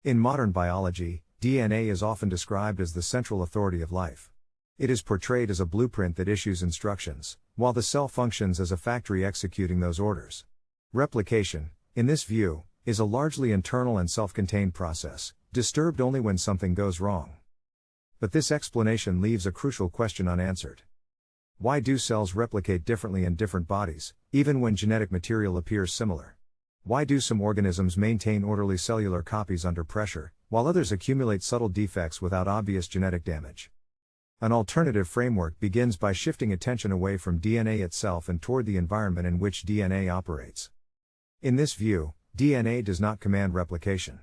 In modern biology, DNA is often described as the central authority of life. It is portrayed as a blueprint that issues instructions, while the cell functions as a factory executing those orders. Replication, in this view, is a largely internal and self-contained process, disturbed only when something goes wrong. But this explanation leaves a crucial question unanswered. Why do cells replicate differently in different bodies, even when genetic material appears similar? Why do some organisms maintain orderly cellular copies under pressure, while others accumulate subtle defects without obvious genetic damage? An alternative framework begins by shifting attention away from DNA itself and toward the environment in which DNA operates. In this view, DNA does not command replication.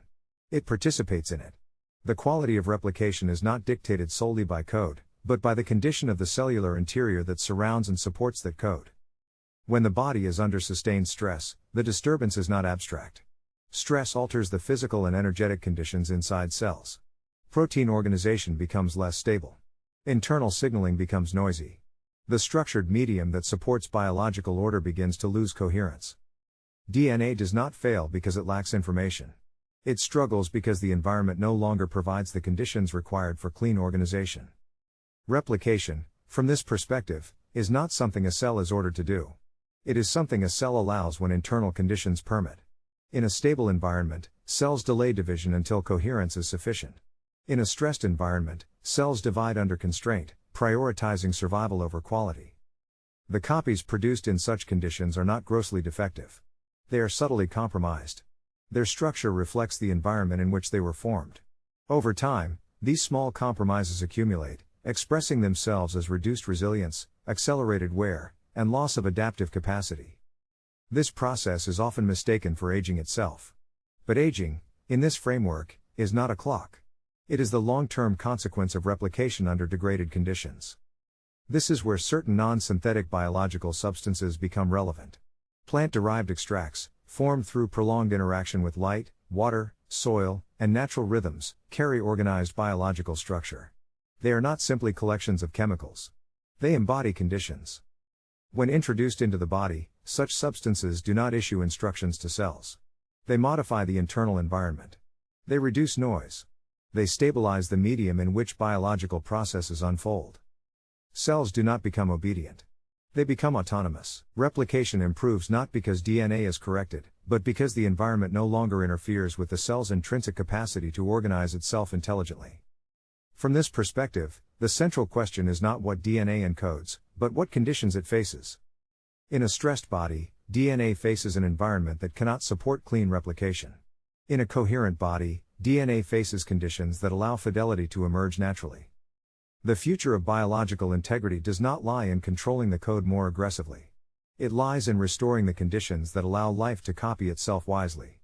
It participates in it. The quality of replication is not dictated solely by code, but by the condition of the cellular interior that surrounds and supports that code. When the body is under sustained stress, the disturbance is not abstract. Stress alters the physical and energetic conditions inside cells. Protein organization becomes less stable. Internal signaling becomes noisy. The structured medium that supports biological order begins to lose coherence. DNA does not fail because it lacks information. It struggles because the environment no longer provides the conditions required for clean organization. Replication, from this perspective, is not something a cell is ordered to do. It is something a cell allows when internal conditions permit. In a stable environment, cells delay division until coherence is sufficient. In a stressed environment, cells divide under constraint, prioritizing survival over quality. The copies produced in such conditions are not grossly defective. They are subtly compromised. Their structure reflects the environment in which they were formed. Over time, these small compromises accumulate, expressing themselves as reduced resilience, accelerated wear, and loss of adaptive capacity. This process is often mistaken for aging itself. But aging, in this framework, is not a clock. It is the long-term consequence of replication under degraded conditions. This is where certain non-synthetic biological substances become relevant. Plant-derived extracts, formed through prolonged interaction with light, water, soil, and natural rhythms, carry organized biological structure. They are not simply collections of chemicals. They embody conditions. When introduced into the body, such substances do not issue instructions to cells. They modify the internal environment. They reduce noise. They stabilize the medium in which biological processes unfold. Cells do not become obedient. They become autonomous. Replication improves not because DNA is corrected, but because the environment no longer interferes with the cell's intrinsic capacity to organize itself intelligently. From this perspective, the central question is not what DNA encodes, but what conditions it faces. In a stressed body, DNA faces an environment that cannot support clean replication. In a coherent body, DNA faces conditions that allow fidelity to emerge naturally. The future of biological integrity does not lie in controlling the code more aggressively. It lies in restoring the conditions that allow life to copy itself wisely.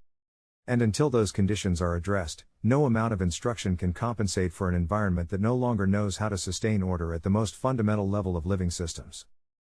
And until those conditions are addressed, no amount of instruction can compensate for an environment that no longer knows how to sustain order at the most fundamental level of living systems.